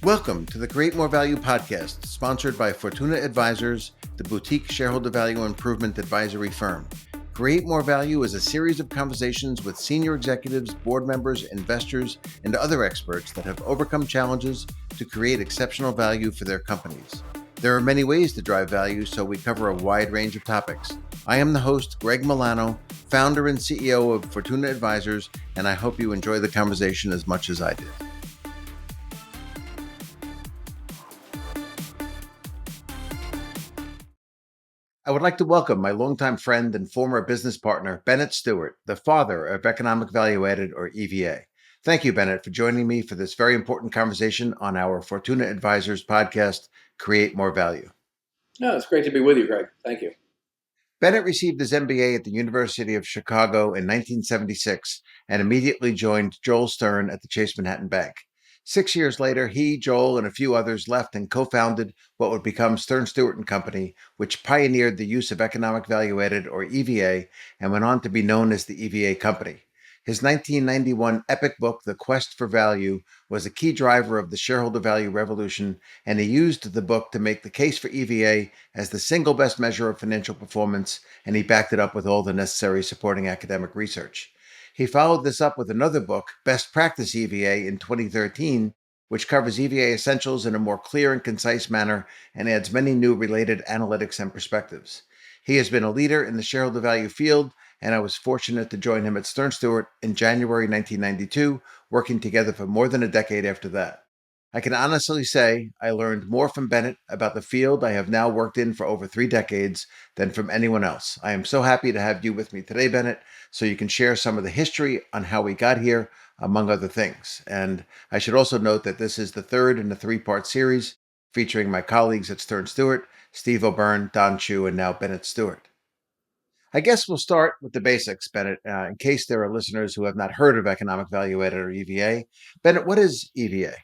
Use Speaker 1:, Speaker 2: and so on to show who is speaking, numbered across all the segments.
Speaker 1: Welcome to the Create More Value podcast, sponsored by Fortuna Advisors, the boutique shareholder value improvement advisory firm. Create More Value is a series of conversations with senior executives, board members, investors, and other experts that have overcome challenges to create exceptional value for their companies. There are many ways to drive value, so we cover a wide range of topics. I am the host, Greg Milano, founder and CEO of Fortuna Advisors, and I hope you enjoy the conversation as much as I did. I would like to welcome my longtime friend and former business partner, Bennett Stewart, the father of Economic Value Added, or EVA. Thank you, Bennett, for joining me for this very important conversation on our Fortuna Advisors podcast, Create More Value.
Speaker 2: No, it's great to be with you, Greg. Thank you.
Speaker 1: Bennett received his MBA at the University of Chicago in 1976 and immediately joined Joel Stern at the Chase Manhattan Bank. 6 years later, he, Joel, and a few others left and co-founded what would become Stern Stewart and Company, which pioneered the use of Economic Value Added, or EVA, and went on to be known as the EVA Company. His 1991 epic book, The Quest for Value, was a key driver of the shareholder value revolution, and he used the book to make the case for EVA as the single best measure of financial performance, and he backed it up with all the necessary supporting academic research. He followed this up with another book, Best Practice EVA, in 2013, which covers EVA essentials in a more clear and concise manner and adds many new related analytics and perspectives. He has been a leader in the shareholder value field, and I was fortunate to join him at Stern Stewart in January 1992, working together for more than a decade after that. I can honestly say I learned more from Bennett about the field I have now worked in for over 3 decades than from anyone else. I am so happy to have you with me today, Bennett, so you can share some of the history on how we got here, among other things. And I should also note that this is the third in a 3-part series featuring my colleagues at Stern Stewart, Steve O'Byrne, Don Chu, and now Bennett Stewart. I guess we'll start with the basics, Bennett, in case there are listeners who have not heard of Economic Value Added, or EVA. Bennett, what is EVA?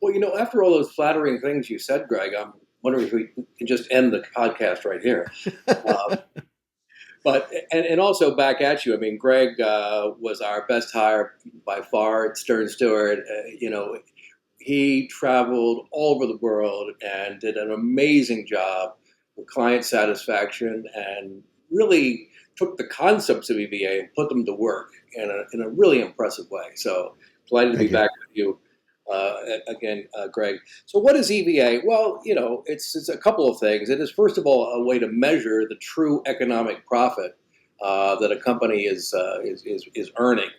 Speaker 2: Well, after all those flattering things you said, Greg, I'm wondering if we can just end the podcast right here. But also back at you. I mean, Greg was our best hire by far at Stern Stewart. He traveled all over the world and did an amazing job with client satisfaction, and really took the concepts of EVA and put them to work in a really impressive way. So delighted to be back with you. Again, Greg. So what is EVA? Well, it's a couple of things. It is, first of all, a way to measure the true economic profit that a company is earning.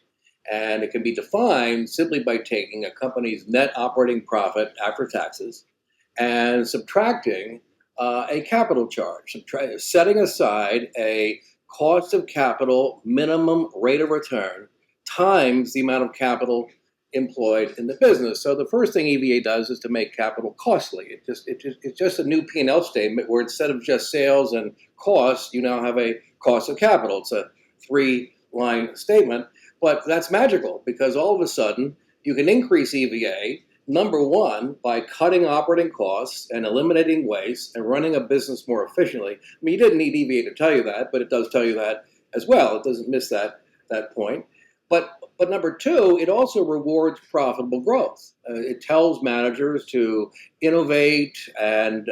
Speaker 2: And it can be defined simply by taking a company's net operating profit after taxes and subtracting a capital charge, setting aside a cost of capital minimum rate of return times the amount of capital employed in the business. So the first thing EVA does is to make capital costly. It's just a new P&L statement where instead of just sales and costs, you now have a cost of capital. It's a 3-line statement, but that's magical because all of a sudden you can increase EVA, number one, by cutting operating costs and eliminating waste and running a business more efficiently. I mean, you didn't need EVA to tell you that, but it does tell you that as well. It doesn't miss that point. But number two, it also rewards profitable growth. It tells managers to innovate and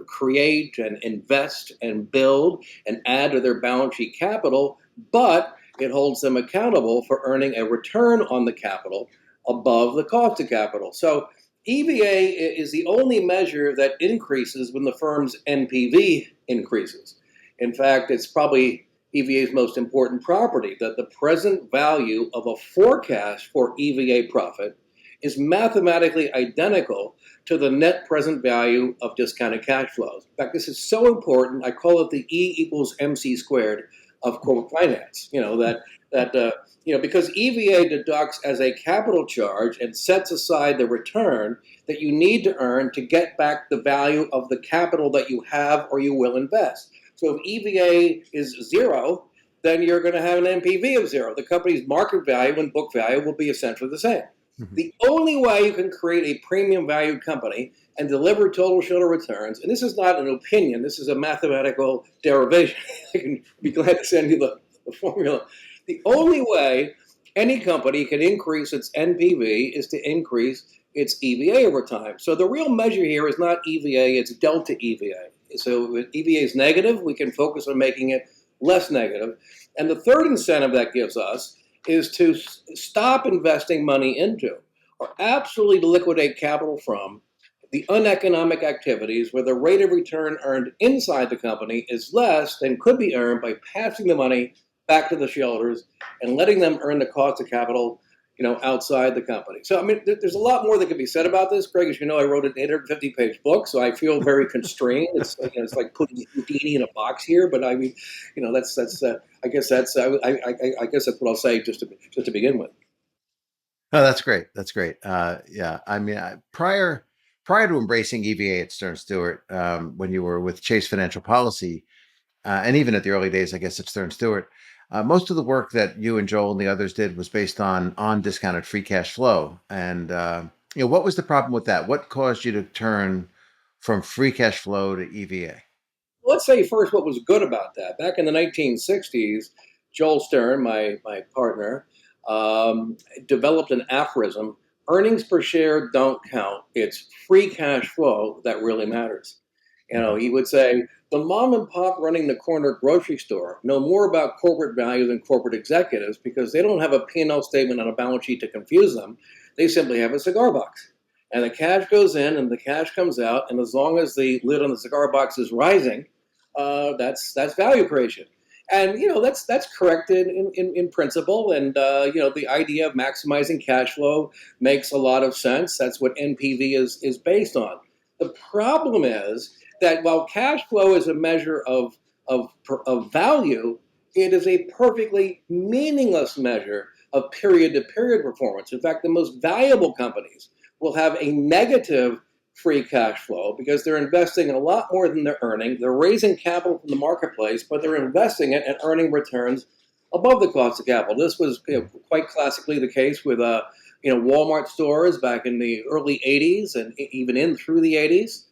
Speaker 2: create and invest and build and add to their balance sheet capital, but it holds them accountable for earning a return on the capital above the cost of capital. So EVA is the only measure that increases when the firm's NPV increases. In fact, it's probably EVA's most important property, that the present value of a forecast for EVA profit is mathematically identical to the net present value of discounted cash flows. In fact, this is so important, I call it the E equals MC squared of corporate finance. Because EVA deducts as a capital charge and sets aside the return that you need to earn to get back the value of the capital that you have or you will invest. So if EVA is 0, then you're going to have an NPV of 0. The company's market value and book value will be essentially the same. Mm-hmm. The only way you can create a premium valued company and deliver total shareholder returns, and this is not an opinion, this is a mathematical derivation. I can be glad to send you the formula. The only way Any company can increase its NPV is to increase its EVA over time. So the real measure here is not EVA, it's delta EVA. So if EVA is negative, we can focus on making it less negative. And the third incentive that gives us is to stop investing money into or absolutely liquidate capital from the uneconomic activities where the rate of return earned inside the company is less than could be earned by passing the money back to the shareholders and letting them earn the cost of capital, outside the company. So, I mean, there's a lot more that can be said about this, Greg. As you know, I wrote an 850-page book, so I feel very constrained. It's like putting Houdini in a box here. But I mean, that's I guess that's I guess that's what I'll say just to begin with.
Speaker 1: Oh, that's great. That's great. Yeah, I mean, prior to embracing EVA at Stern Stewart, when you were with Chase Financial Policy, and even at the early days, I guess at Stern Stewart, most of the work that you and Joel and the others did was based on discounted free cash flow. And what was the problem with that? What caused you to turn from free cash flow to EVA?
Speaker 2: Let's say first what was good about that. Back in the 1960s, Joel Stern, my partner, developed an aphorism: earnings per share don't count. It's free cash flow that really matters.
Speaker 1: Mhm.
Speaker 2: He would say the mom and pop running the corner grocery store know more about corporate value than corporate executives because they don't have a P&L statement on a balance sheet to confuse them. They simply have a cigar box. And the cash goes in and the cash comes out. And as long as the lid on the cigar box is rising, that's value creation. And that's corrected in principle. And the idea of maximizing cash flow makes a lot of sense. That's what NPV is based on. The problem is that while cash flow is a measure of value, it is a perfectly meaningless measure of period to period performance. In fact, the most valuable companies will have a negative free cash flow because they're investing in a lot more than they're earning. They're raising capital from the marketplace, but they're investing it and earning returns above the cost of capital. This was quite classically the case with Walmart stores back in the early 80s and even in through the 80s.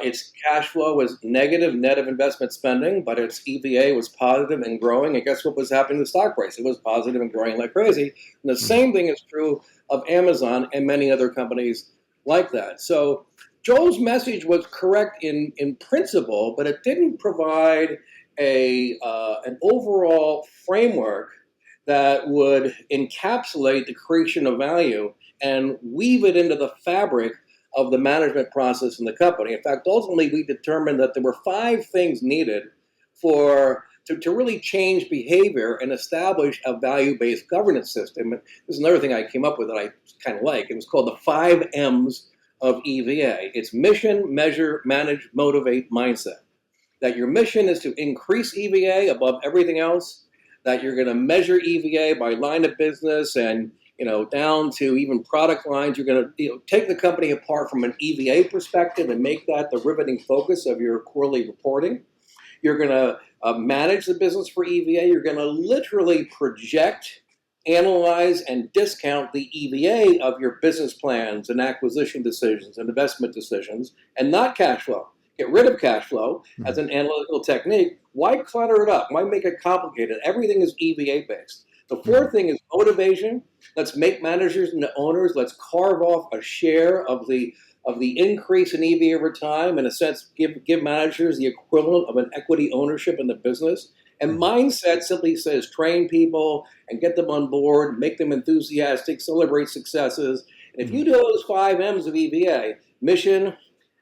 Speaker 2: Its cash flow was negative net of investment spending, but its EVA was positive and growing. And guess what was happening to the stock price? It was positive and growing like crazy. And the
Speaker 1: Mhm.
Speaker 2: same thing is true of Amazon and many other companies like that. So Joel's message was correct in principle, but it didn't provide an overall framework that would encapsulate the creation of value and weave it into the fabric of the management process in the company. In fact, ultimately, we determined that there were five things needed to really change behavior and establish a value-based governance system. And this is another thing I came up with that I kind of like. It was called the five M's of EVA. It's mission, measure, manage, motivate, mindset. That your mission is to increase EVA above everything else, that you're going to measure EVA by line of business and down to even product lines. You're going to take the company apart from an EVA perspective and make that the riveting focus of your quarterly reporting. You're going to manage the business for EVA. You're going to literally project, analyze, and discount the EVA of your business plans and acquisition decisions and investment decisions, and not cash flow. Get rid of cash flow as
Speaker 1: Mhm.
Speaker 2: an analytical technique. Why clutter it up? Why make it complicated? Everything is EVA based. The
Speaker 1: Mhm.
Speaker 2: fourth thing is motivation. Let's make managers into owners. Let's carve off a share of the increase in EV over time. In a sense, give managers the equivalent of an equity ownership in the business. And
Speaker 1: Mhm.
Speaker 2: mindset simply says train people and get them on board, make them enthusiastic, celebrate successes. And if you
Speaker 1: Mhm.
Speaker 2: do those five M's of EVA: mission,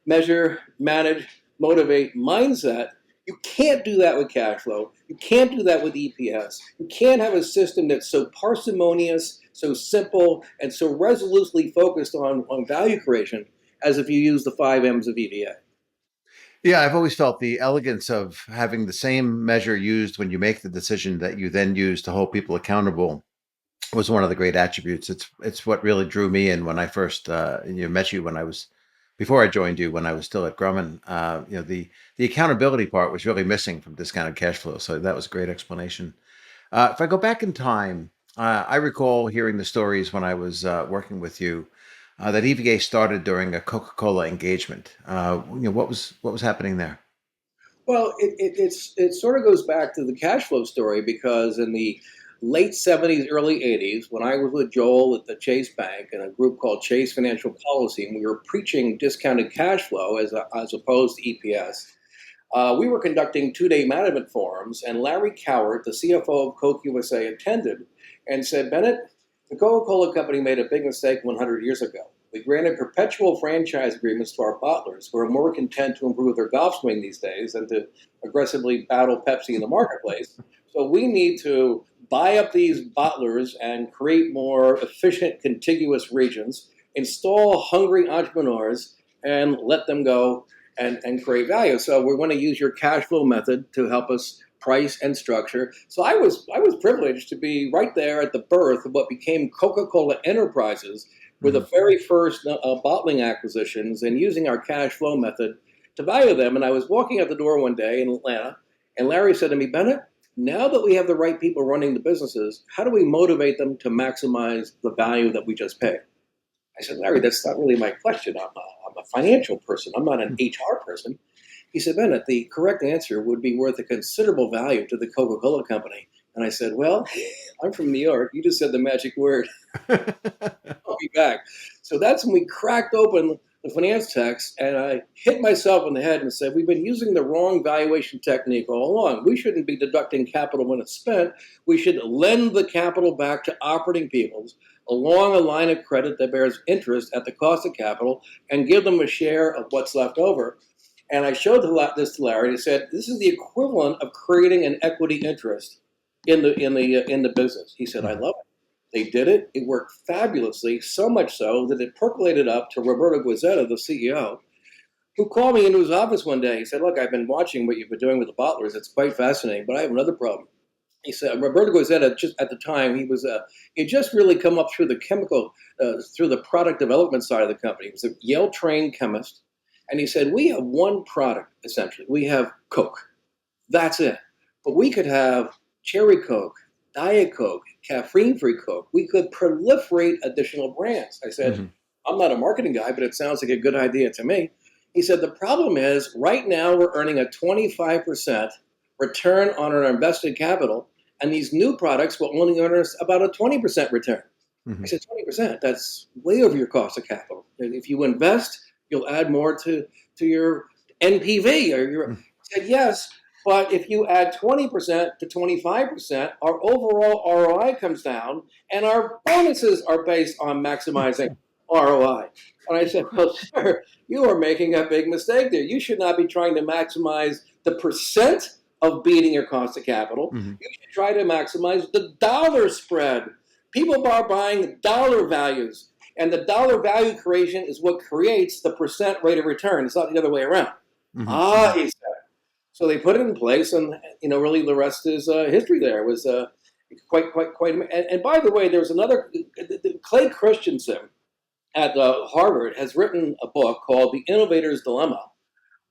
Speaker 2: measure, manage, motivate, mindset. You can't do that with cash flow. You can't do that with EPS. You can't have a system that's so parsimonious, so simple, and so resolutely focused on value creation as if you use the five M's of EVA.
Speaker 1: Yeah, I've always felt the elegance of having the same measure used when you make the decision that you then use to hold people accountable was one of the great attributes. It's what really drew me in when I first met you when I was before I joined you when I was still at Grumman. The accountability part was really missing from discounted cash flow. So that was a great explanation. If I go back in time, I recall hearing the stories when I was working with you that EVA started during a Coca-Cola engagement. What was happening there?
Speaker 2: Well, it sort of goes back to the cash flow story because in the late 70s, early 80s, when I was with Joel at the Chase Bank and a group called Chase Financial Policy, and we were preaching discounted cash flow as opposed to EPS. We were conducting two-day management forums, and Larry Cowart, the CFO of Coke USA, attended and said, Bennett, the Coca-Cola company made a big mistake 100 years ago. We granted perpetual franchise agreements to our bottlers who are more content to improve their golf swing these days than to aggressively battle Pepsi in the marketplace. So we need to buy up these bottlers and create more efficient, contiguous regions, install hungry entrepreneurs, and let them go and create value. So we're going to use your cash flow method to help us price and structure. So I was privileged to be right there at the birth of what became Coca-Cola Enterprises, were the very first bottling acquisitions, and using our cash flow method to value them. And I was walking out the door one day in Atlanta, and Larry said to me, Bennett, now that we have the right people running the businesses, how do we motivate them to maximize the value that we just paid? I said, Larry, that's not really my question. I'm a financial person. I'm not an HR person. He said, Bennett, the correct answer would be worth a considerable value to the Coca-Cola company. And I said, well, I'm from New York. You just said the magic word. I'll be back. So that's when we cracked open the finance text, and I hit myself in the head and said, we've been using the wrong valuation technique all along. We shouldn't be deducting capital when it's spent. We should lend the capital back to operating peoples along a line of credit that bears interest at the cost of capital and give them a share of what's left over. And I showed this to Larry and said, this is the equivalent of creating an equity interest in the business. He said, I love it. They did it. It worked fabulously, so much so that it percolated up to Roberto Guizetta, the CEO, who called me into his office one day. He said, look, I've been watching what you've been doing with the bottlers. It's quite fascinating, but I have another problem. He said, Roberto Guizetta, just at the time, he had just really come up through through the product development side of the company. He was a Yale-trained chemist. And he said, we have one product, essentially. We have Coke. That's it. But we could have Cherry Coke, Diet Coke, caffeine-free Coke. We could proliferate additional brands. I said, I'm not a marketing guy, but it sounds like a good idea to me. He said, the problem is right now we're earning a 25% return on our invested capital, and these new products will only earn us about a 20% return. I said, 20%, that's way over your cost of capital. And if you invest, you'll add more to your NPV. I said, yes, but if you add 20% to 25%, our overall ROI comes down, and our bonuses are based on maximizing ROI. And I said, well, sir, you are making a big mistake there. You should not be trying to maximize the percent of beating your cost of capital. You should try to maximize the dollar spread. People are buying dollar values, and the dollar value creation is what creates the percent rate of return. It's not the other way around. He said. So they put it in place, and really the rest is history. There it was quite. And by the way, there's another. Clay Christensen at Harvard has written a book called The Innovator's Dilemma,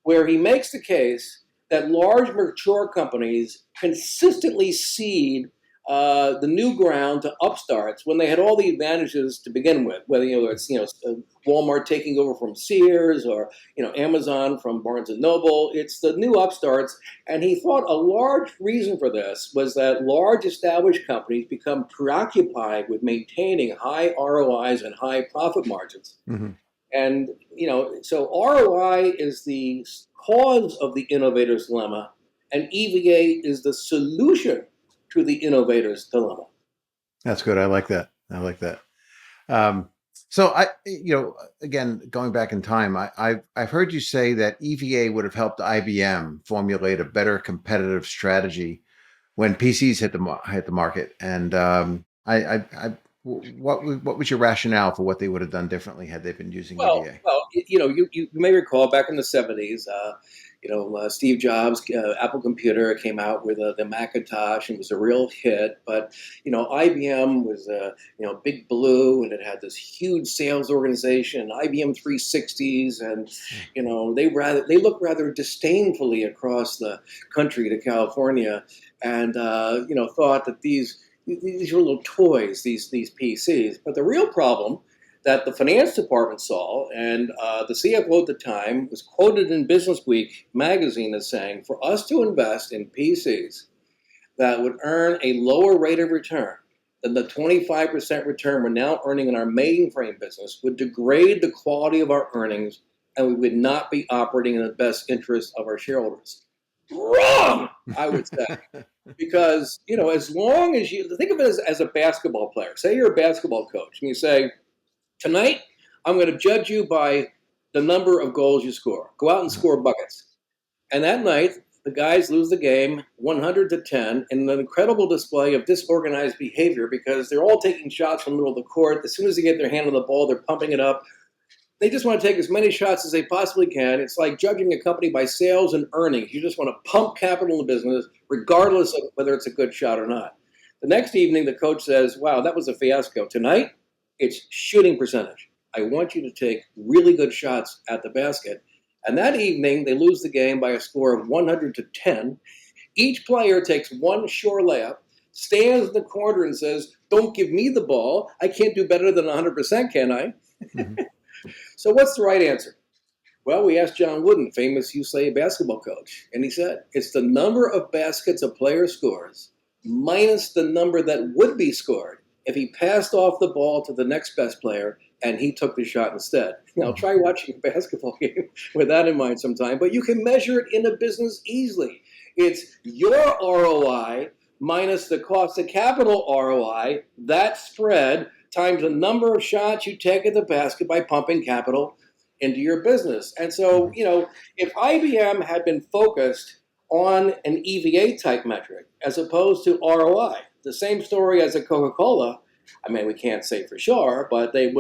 Speaker 2: where he makes the case that large mature companies consistently cede the new ground to upstarts when they had all the advantages to begin with, whether it's Walmart taking over from Sears or Amazon from Barnes and Noble. It's the new upstarts, and he thought a large reason for this was that large established companies become preoccupied with maintaining high ROIs and high profit margins. And so ROI is the cause of the innovator's dilemma, and EVA is the solution to the innovator's dilemma.
Speaker 1: That's good. I like that. So again, going back in time, I've heard you say that EVA would have helped IBM formulate a better competitive strategy when PCs hit the market. And what was your rationale for what they would have done differently had they been using EVA?
Speaker 2: Well, you may recall back in the 70s, Steve Jobs, Apple Computer came out with the Macintosh, and it was a real hit. But IBM was big blue, and it had this huge sales organization, IBM 360s, and they looked rather disdainfully across the country to California, and thought that these were little toys, these PCs. But the real problem that the finance department saw, and the CFO at the time was quoted in Business Week magazine as saying, for us to invest in PCs, that would earn a lower rate of return than the 25% return we're now earning in our mainframe business would degrade the quality of our earnings, and we would not be operating in the best interest of our shareholders. Wrong, I would say. Because, as long as you think of it as a basketball player, say you're a basketball coach, and you say, tonight, I'm going to judge you by the number of goals you score. Go out and score buckets. And that night, the guys lose the game 100-10 in an incredible display of disorganized behavior because they're all taking shots from the middle of the court. As soon as they get their hand on the ball, they're pumping it up. They just want to take as many shots as they possibly can. It's like judging a company by sales and earnings. You just want to pump capital in the business, regardless of whether it's a good shot or not. The next evening, the coach says, wow, that was a fiasco. Tonight, it's shooting percentage. I want you to take really good shots at the basket. And that evening, they lose the game by a score of 100-10. Each player takes one sure layup, stands in the corner and says, don't give me the ball. I can't do better than 100%, can I? Mm-hmm. So what's the right answer? Well, we asked John Wooden, famous UCLA basketball coach, and he said, it's the number of baskets a player scores minus the number that would be scored if he passed off the ball to the next best player and he took the shot instead. Now, try watching a basketball game with that in mind sometime, but you can measure it in a business easily. It's your ROI minus the cost of capital ROI, that spread, times the number of shots you take at the basket by pumping capital into your business. And so, if IBM had been focused on an EVA type metric as opposed to ROI, the same story as a Coca-Cola, I mean, we can't say for sure, but they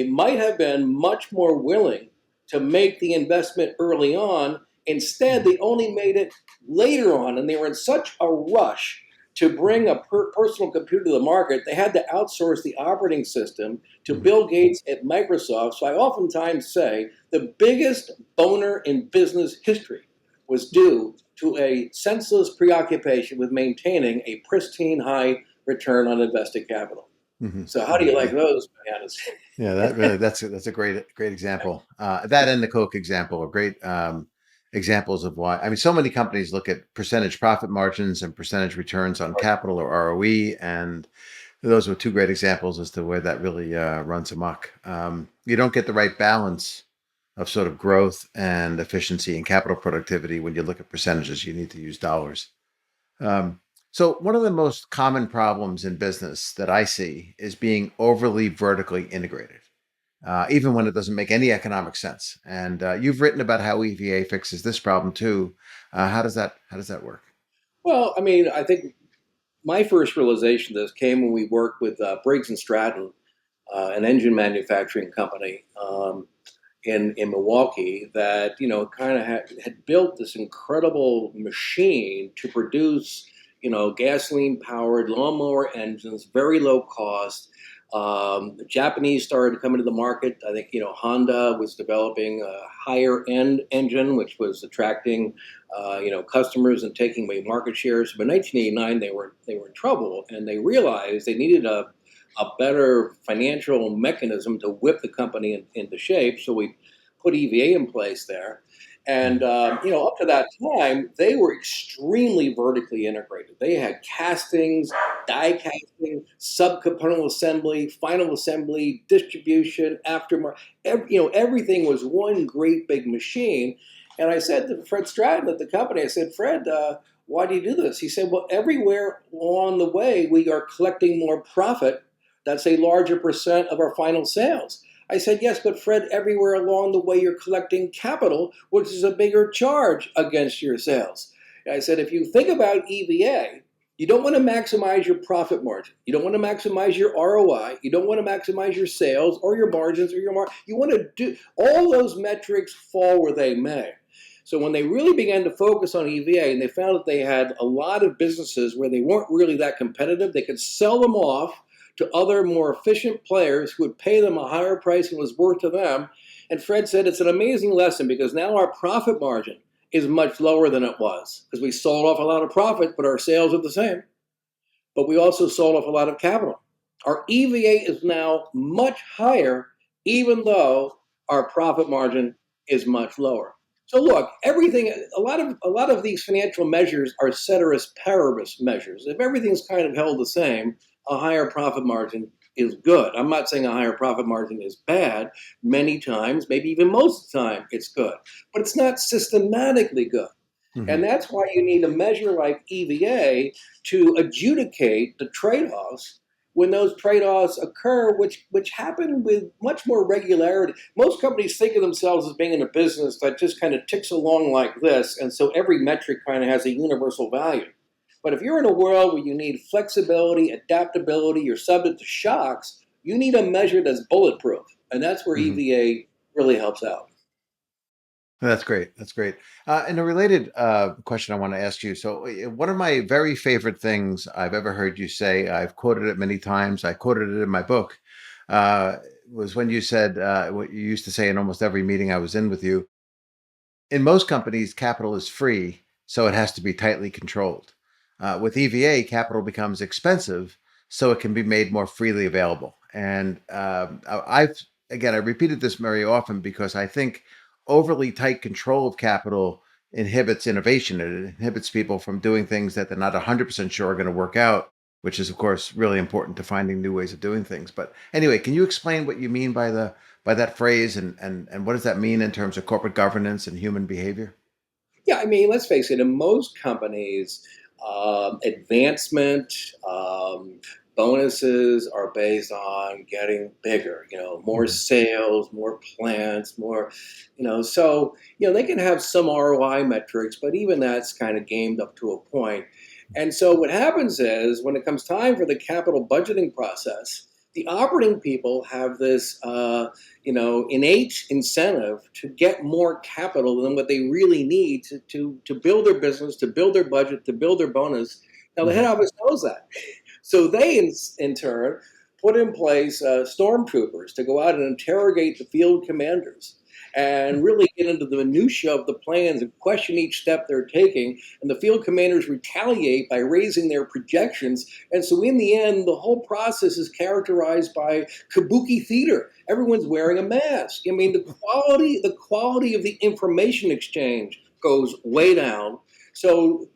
Speaker 2: might have been much more willing to make the investment early on. Instead, they only made it later on, and they were in such a rush to bring a personal computer to the market, they had to outsource the operating system to Bill Gates at Microsoft. So I oftentimes say the biggest boner in business history was due to a senseless preoccupation with maintaining a pristine high return on invested capital. Mm-hmm. So how do you like those bananas?
Speaker 1: Yeah, that's a great example. That and the Coke example are great examples of why. I mean, so many companies look at percentage profit margins and percentage returns on capital or ROE, and those were two great examples as to where that really runs amok. You don't get the right balance of sort of growth and efficiency and capital productivity when you look at percentages. You need to use dollars. So one of the most common problems in business that I see is being overly vertically integrated, even when it doesn't make any economic sense. And you've written about how EVA fixes this problem too. How does that work?
Speaker 2: Well, I mean, I think my first realization of this came when we worked with Briggs and Stratton, an engine manufacturing company in Milwaukee that kind of had built this incredible machine to produce gasoline-powered lawnmower engines, very low cost. The Japanese started coming to the market. I think Honda was developing a higher-end engine, which was attracting customers and taking away market shares. But in 1989, they were in trouble, and they realized they needed a better financial mechanism to whip the company into shape. So we put EVA in place there. And, up to that time, they were extremely vertically integrated. They had castings, die casting, subcomponent assembly, final assembly, distribution, aftermarket. Everything was one great big machine. And I said to Fred Stratton at the company, I said, Fred, why do you do this? He said, well, everywhere along the way, we are collecting more profit. That's a larger percent of our final sales. I said, yes, but Fred, everywhere along the way you're collecting capital, which is a bigger charge against your sales. And I said, if you think about EVA, you don't want to maximize your profit margin. You don't want to maximize your ROI. You don't want to maximize your sales or your margins or your You want to do all those metrics fall where they may. So when they really began to focus on EVA and they found that they had a lot of businesses where they weren't really that competitive, they could sell them off to other more efficient players who would pay them a higher price than was worth to them. And Fred said it's an amazing lesson because now our profit margin is much lower than it was because we sold off a lot of profit, but our sales are the same. But we also sold off a lot of capital. Our EVA is now much higher, even though our profit margin is much lower. So look, everything. A lot of these financial measures are ceteris paribus measures. If everything's kind of held the same, a higher profit margin is good. I'm not saying a higher profit margin is bad. Many times, maybe even most of the time, it's good, but it's not systematically good. And
Speaker 1: Hmm.
Speaker 2: that's why you need a measure like EVA to adjudicate the trade-offs when those trade-offs occur, which happen with much more regularity. Most companies think of themselves as being in a business that just kind of ticks along like this, and so every metric kind of has a universal value. But if you're in a world where you need flexibility, adaptability, you're subject to shocks, you need a measure that's bulletproof. And that's where
Speaker 1: Hmm.
Speaker 2: EVA really helps out.
Speaker 1: That's great. That's great. And a related question I want to ask you. So, one of my very favorite things I've ever heard you say, I've quoted it many times. I quoted it in my book, uh, was when you said what you used to say in almost every meeting I was in with you. In most companies, capital is free, so it has to be tightly controlled. With EVA, capital becomes expensive, so it can be made more freely available. And I repeated this very often because I think overly tight control of capital inhibits innovation. It inhibits people from doing things that they're not 100% sure are going to work out, which is, of course, really important to finding new ways of doing things. But anyway, can you explain what you mean by that phrase and what does that mean in terms of corporate governance and human behavior?
Speaker 2: Yeah, I mean, let's face it, in most companies, advancement, bonuses are based on getting bigger, more
Speaker 1: Mhm.
Speaker 2: sales, more plants, more, they can have some ROI metrics, but even that's kind of gamed up to a point. And so what happens is when it comes time for the capital budgeting process, the operating people have this innate incentive to get more capital than what they really need to build their business, to build their budget, to build their bonus. Now, the head
Speaker 1: Mhm.
Speaker 2: office knows that. So they, in turn, put in place stormtroopers to go out and interrogate the field commanders and really get into the minutia of the plans and question each step they're taking. And the field commanders retaliate by raising their projections. And so in the end, the whole process is characterized by kabuki theater. Everyone's wearing a mask. I mean, the quality of the information exchange goes way down. So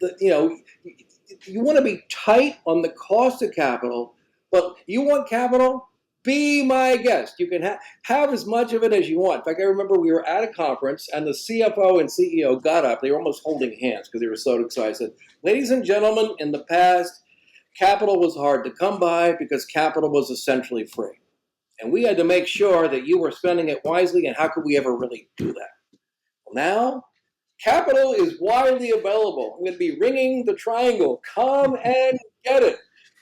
Speaker 2: you want to be tight on the cost of capital, but you want capital? Be my guest. You can have as much of it as you want. In fact, I remember we were at a conference and the CFO and CEO got up. They were almost holding hands because they were so excited. I said, ladies and gentlemen, in the past, capital was hard to come by because capital was essentially free. And we had to make sure that you were spending it wisely. And how could we ever really do that? Well, now capital is widely available. I'm going to be ringing the triangle. Come and get it.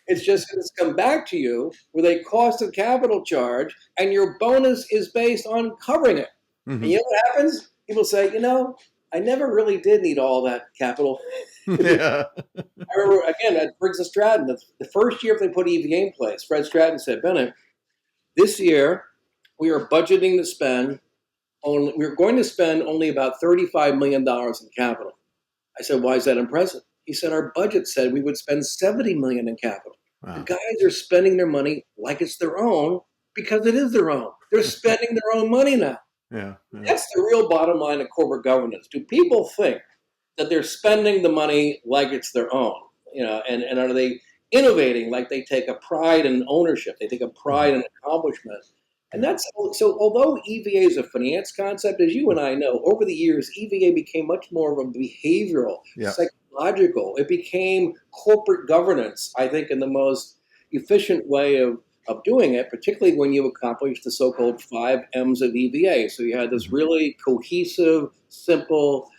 Speaker 2: It's just going to come back to you with a cost of capital charge, and your bonus is based on covering it. And you
Speaker 1: Mhm.
Speaker 2: know what happens? People say, I never really did need all that capital. I
Speaker 1: Yeah.
Speaker 2: remember, again, at Briggs and Stratton, the first year they put EVA in place, Fred Stratton said, Bennett, this year we are budgeting to spend we're going to spend only about $35 million in capital. I said, why is that impressive? He said, our budget said we would spend 70 million in capital. The
Speaker 1: Wow.
Speaker 2: guys are spending their money like it's their own because it is their own. They're spending their own money now.
Speaker 1: Yeah. Yeah.
Speaker 2: That's the real bottom line of corporate governance. Do people think that they're spending the money like it's their own? And are they innovating like they take a pride in ownership? They take a
Speaker 1: Mhm.
Speaker 2: pride in accomplishment. And
Speaker 1: Yeah.
Speaker 2: that's so. Although EVA is a finance concept, as you and I know, over the years, EVA became much more of a behavioral,
Speaker 1: Yeah.
Speaker 2: psychological. It became corporate governance, I think, in the most efficient way of doing it, particularly when you accomplish the so-called 5 M's of EVA. So you had this
Speaker 1: Mhm.
Speaker 2: really cohesive, simple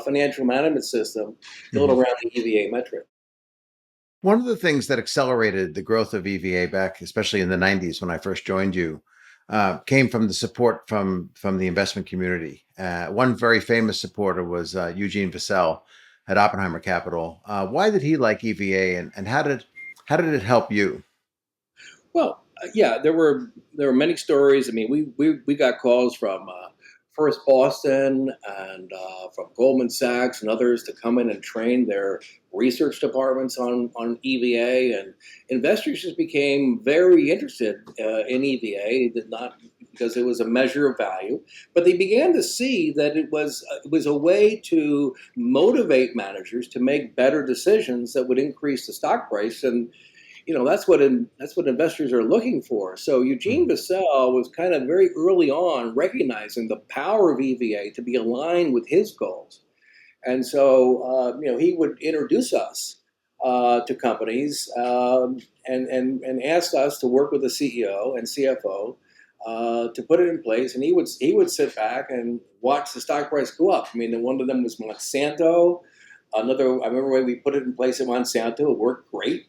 Speaker 2: financial management system built
Speaker 1: Mhm.
Speaker 2: around the EVA metric.
Speaker 1: One of the things that accelerated the growth of EVA back, especially in the 90s when I first joined you, came from the support from the investment community. One very famous supporter was Eugene Vasel at Oppenheimer Capital. Why did he like EVA, and how did it help you?
Speaker 2: Well, yeah, there were many stories. I mean, we got calls from First Boston and from Goldman Sachs and others to come in and train their research departments on EVA, and investors just became very interested in EVA. Did not because it was a measure of value. But they began to see that it was a way to motivate managers to make better decisions that would increase the stock price. And that's what investors are looking for. So Eugene Vasel was kind of very early on recognizing the power of EVA to be aligned with his goals. And so, he would introduce us to companies, and ask us to work with the CEO and CFO to put it in place. And he would sit back and watch the stock price go up. I mean, one of them was Monsanto. I remember when we put it in place at Monsanto, it worked great.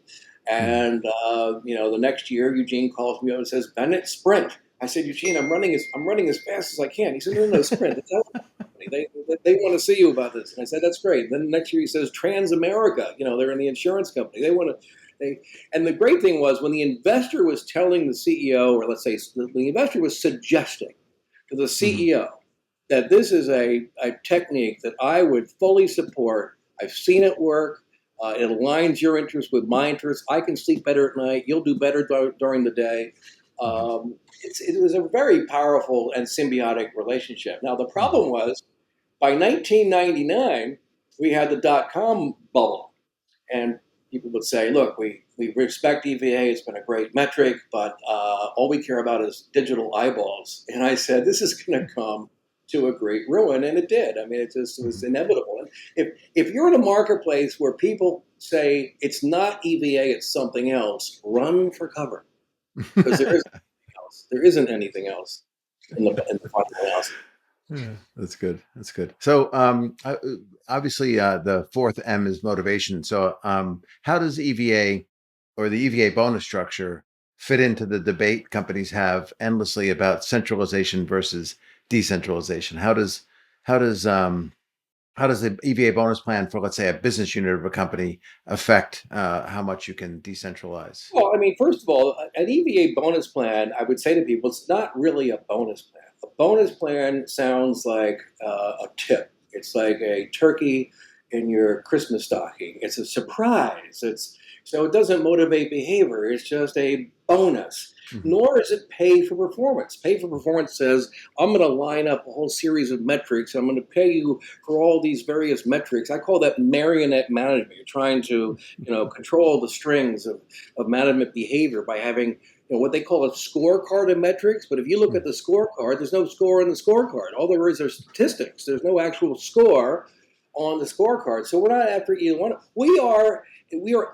Speaker 2: And the next year, Eugene calls me up and says, "Bennett, sprint." I said, "Eugene, I'm running as fast as I can." He said, "No, sprint. They want to see you about this." And I said, "That's great." Then the next year he says, "Transamerica, they're in the insurance company. And the great thing was when the investor was telling the CEO, or let's say the investor was suggesting to the CEO that this is a technique that I would fully support. I've seen it work. It aligns your interests with my interests. I can sleep better at night. You'll do better during the day. It was a very powerful and symbiotic relationship. Now, the problem was by 1999, we had the dot-com bubble. And people would say, "Look, we respect EVA. It's been a great metric, but all we care about is digital eyeballs." And I said, this is going to come to a great ruin, and it did. I mean, it was inevitable. And if you're in a marketplace where people say it's not EVA, it's something else, run for cover, because there isn't anything else. There isn't anything else in the fund analysis.
Speaker 1: Yeah, that's good. That's good. So, obviously, the fourth M is motivation. So, how does EVA or the EVA bonus structure fit into the debate companies have endlessly about centralization versus decentralization? How does the EVA bonus plan for, let's say, a business unit of a company affect how much you can decentralize?
Speaker 2: Well, I mean, first of all, an EVA bonus plan, I would say to people, it's not really a bonus plan. A bonus plan sounds like a tip. It's like a turkey in your Christmas stocking. It's a surprise. So it doesn't motivate behavior. It's just a bonus. Nor is it pay for performance. Pay for performance says, I'm going to line up a whole series of metrics. I'm going to pay you for all these various metrics. I call that marionette management. You're trying to, control the strings of management behavior by having, what they call a scorecard of metrics. But if you look at the scorecard, there's no score in the scorecard. All there is are statistics. There's no actual score on the scorecard. So we're not after either one. We are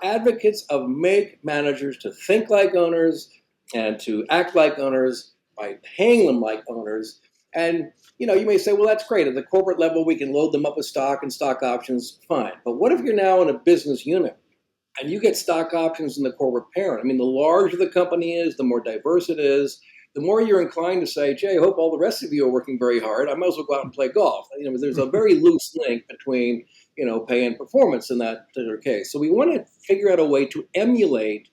Speaker 2: advocates of make managers to think like owners and to act like owners by paying them like owners. And, you may say, well, that's great. At the corporate level, we can load them up with stock and stock options. Fine. But what if you're now in a business unit and you get stock options in the corporate parent? I mean, the larger the company is, the more diverse it is, the more you're inclined to say, "Jay, I hope all the rest of you are working very hard. I might as well go out and play golf." There's a very loose link between, pay and performance in that particular case. So we want to figure out a way to emulate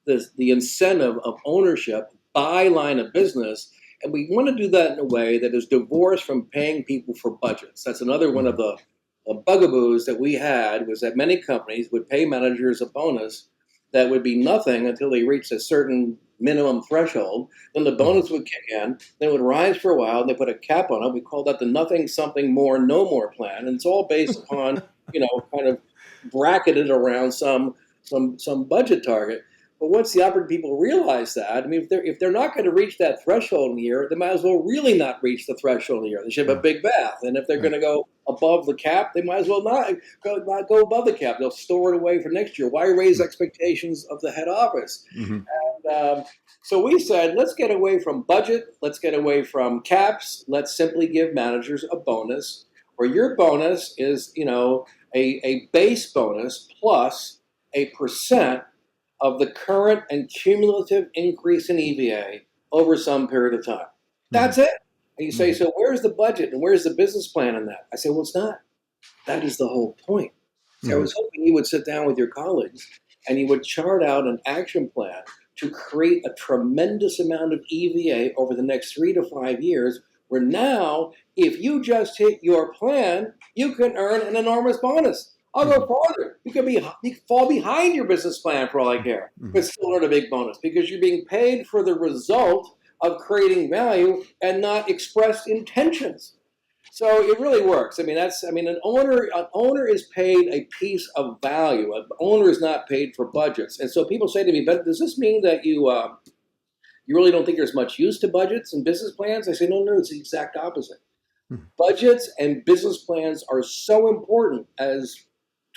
Speaker 2: the incentive of ownership by line of business. And we want to do that in a way that is divorced from paying people for budgets. That's another one of the bugaboos that we had, was that many companies would pay managers a bonus that would be nothing until they reached a certain minimum threshold. Then the bonus would kick in, then it would rise for a while, and they put a cap on it. We call that the nothing something more no more plan. And it's all based upon, kind of bracketed around some budget target. But once the operating people realize that, I mean, if they're not going to reach that threshold in a year, they might as well really not reach the threshold in a year. They should have a big bath. And if they're going to go above the cap, they might as well not go above the cap. They'll store it away for next year. Why raise expectations of the head office? And so we said, let's get away from budget. Let's get away from caps. Let's simply give managers a bonus, where your bonus is, a base bonus plus a percent of the current and cumulative increase in EVA over some period of time. That's it. And you say, so where's the budget and where's the business plan in that? I say, well, it's not. That is the whole point. So I was hoping you would sit down with your colleagues and you would chart out an action plan to create a tremendous amount of EVA over the next 3 to 5 years, where now, if you just hit your plan, you can earn an enormous bonus. I'll go farther. You can fall behind your business plan for all I care, but still earn a big bonus because you're being paid for the result of creating value and not expressed intentions. So it really works. I mean, an owner is paid a piece of value. An owner is not paid for budgets. And so people say to me, "But does this mean that you really don't think there's much use to budgets and business plans?" I say, no, no, it's the exact opposite.
Speaker 1: Mhm.
Speaker 2: Budgets and business plans are so important as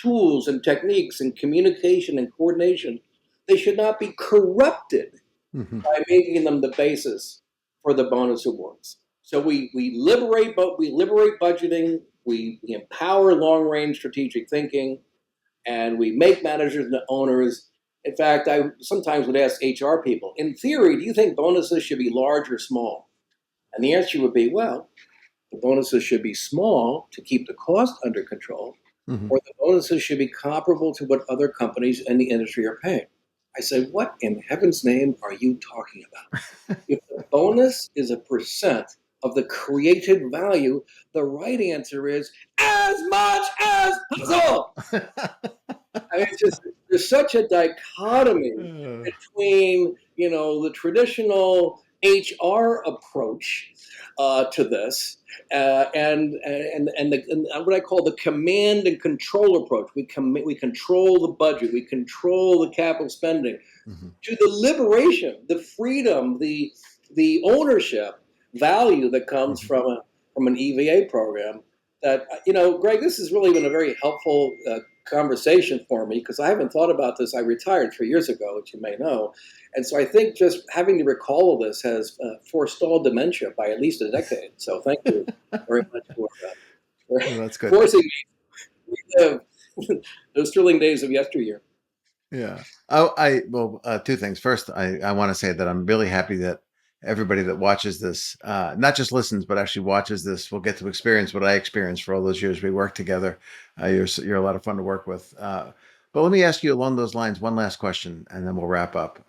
Speaker 2: tools and techniques and communication and coordination. They should not be corrupted
Speaker 1: Mhm.
Speaker 2: by making them the basis for the bonus awards. So we liberate budgeting, we empower long range strategic thinking, and we make managers and owners. In fact, I sometimes would ask HR people, in theory, do you think bonuses should be large or small? And the answer would be, well, the bonuses should be small to keep the cost under control,
Speaker 1: Mhm.
Speaker 2: or the bonuses should be comparable to what other companies in the industry are paying. I said, what in heaven's name are you talking about? If the bonus is a percent of the created value, the right answer is as much as possible. I mean, it's just there's such a dichotomy
Speaker 1: Uh,
Speaker 2: between the traditional HR approach to this and what I call the command and control approach. We control the budget, we control the capital spending,
Speaker 1: mhm.
Speaker 2: to the liberation, the freedom, the ownership value that comes
Speaker 1: Mhm.
Speaker 2: from an EVA program. That Greg, this has really been a very helpful conversation for me because I haven't thought about this. I retired 3 years ago, which you may know, and so I think just having to recall all this has forestalled dementia by at least a decade. So thank you very much for
Speaker 1: Well, that's good.
Speaker 2: forcing me to live those thrilling days of yesteryear.
Speaker 1: Yeah. Oh, well, two things. First, I want to say that I'm really happy that everybody that watches this, not just listens, but actually watches this, will get to experience what I experienced for all those years we worked together. You're a lot of fun to work with. But let me ask you along those lines one last question, and then we'll wrap up.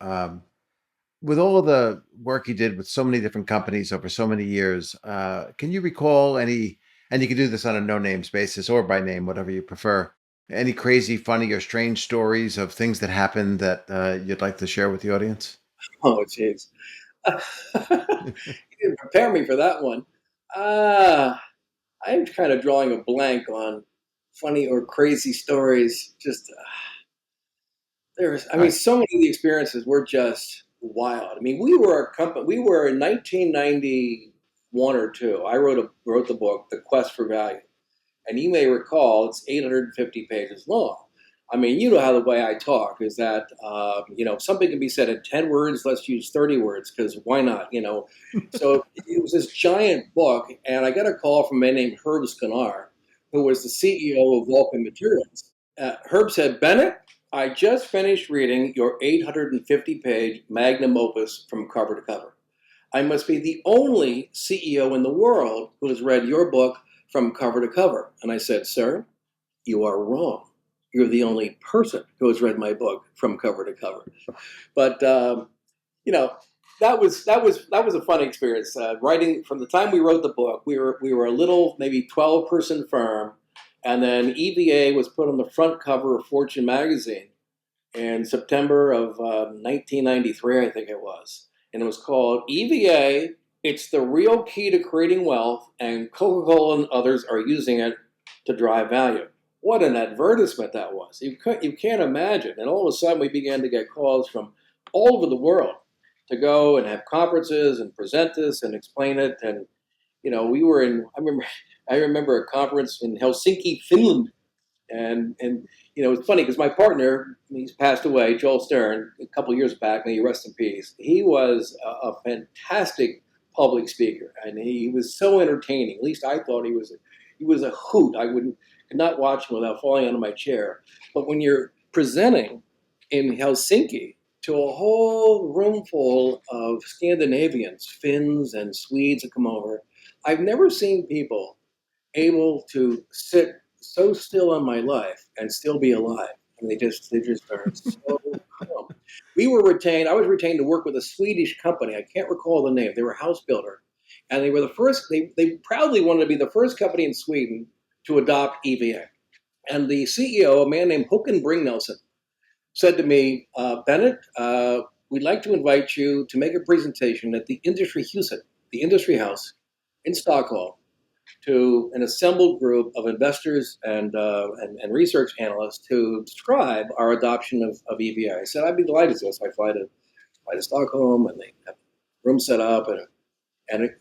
Speaker 1: With all of the work you did with so many different companies over so many years, can you recall any, and you can do this on a no names basis or by name, whatever you prefer, any crazy, funny, or strange stories of things that happened that you'd like to share with the audience?
Speaker 2: Oh, jeez. You didn't prepare me for that one. Uh, I'm kind of drawing a blank on funny or crazy stories. Just I
Speaker 1: All
Speaker 2: mean,
Speaker 1: right.
Speaker 2: so many of the experiences were just wild. I mean, we were a company. We were in 1991 or two. I wrote the book, The Quest for Value, and you may recall it's 850 pages long. I mean, you know how the way I talk is that something can be said in 10 words. Let's use 30 words because why not? So it was this giant book, and I got a call from a man named Herb Scanar, who was the CEO of Vulcan Materials. Herb said, "Bennett, I just finished reading your 850-page magnum opus from cover to cover. I must be the only CEO in the world who has read your book from cover to cover." And I said, "Sir, you are wrong. You're the only person who has read my book from cover to cover." But you know, that was a fun experience. Writing from the time we wrote the book, we were a little maybe 12-person firm, and then EVA was put on the front cover of Fortune magazine in September of 1993, I think it was. And it was called EVA, It's the Real Key to Creating Wealth, and Coca-Cola and others are using it to drive value. What an advertisement that was. You can't imagine. And all of a sudden, we began to get calls from all over the world to go and have conferences and present this and explain it. And, we were in, I remember a conference in Helsinki, Finland, and it's funny because my partner, he's passed away, Joel Stern, a couple of years back. May he rest in peace. He was a fantastic public speaker, and he was so entertaining. At least I thought he was a hoot. Could not watch him without falling out of my chair. But when you're presenting in Helsinki to a whole room full of Scandinavians, Finns, and Swedes that come over, I've never seen people able to sit so still in my life and still be alive. I mean, they just are so calm. I was retained to work with a Swedish company. I can't recall the name. They were a house builder. And they were the first, they proudly wanted to be the first company in Sweden to adopt EVA. And the CEO, a man named Håkan Bring Nelson, said to me, "Bennett, we'd like to invite you to make a presentation at the Industry House in Stockholm to an assembled group of investors and research analysts to describe our adoption of EVA. I said, I'd be delighted to. So I fly to Stockholm, and they have a room set up, and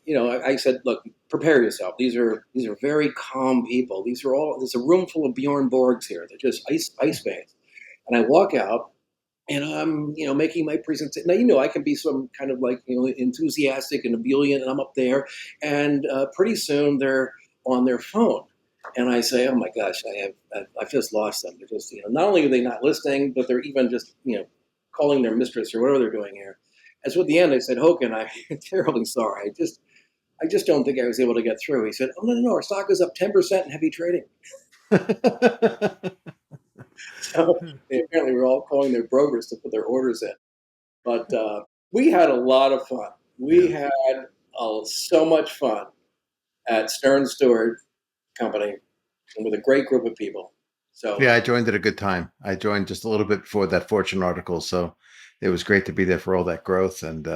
Speaker 2: I said, look, prepare yourself. These are very calm people. There's a room full of Bjorn Borgs here. They're just ice fans. And I walk out, and I'm making my presentation. Now I can be some kind of enthusiastic and ebullient, and I'm up there, and pretty soon they're on their phone, and I say, oh my gosh, I've just lost them. They're just not only are they not listening, but they're even just calling their mistress or whatever they're doing here. And so at the end, I said, Hogan, I'm terribly sorry. I just don't think I was able to get through. He said, oh no, our stock is up 10% in heavy trading. So they apparently were all calling their brokers to put their orders in. But we had a lot of fun. We had so much fun at Stern Stewart Company, and with a great group of people. So
Speaker 1: yeah, I joined at a good time. I joined just a little bit before that Fortune article, so it was great to be there for all that growth, and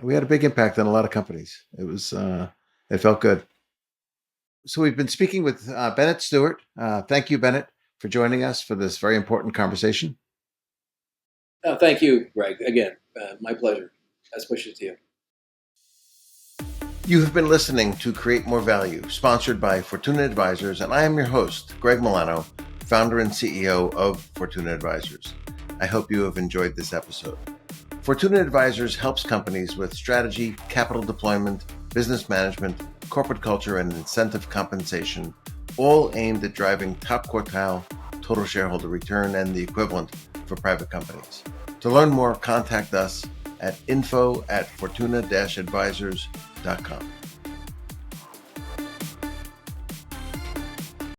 Speaker 1: we had a big impact on a lot of companies. It felt good. So we've been speaking with Bennett Stewart. Thank you, Bennett, for joining us for this very important conversation.
Speaker 2: Thank you, Greg. Again, my pleasure. Best wishes to you.
Speaker 1: You have been listening to Create More Value, sponsored by Fortuna Advisors, and I am your host, Greg Milano, founder and CEO of Fortuna Advisors. I hope you have enjoyed this episode. Fortuna Advisors helps companies with strategy, capital deployment, business management, corporate culture, and incentive compensation, all aimed at driving top quartile total shareholder return and the equivalent for private companies. To learn more, contact us at info@fortuna-advisors.com.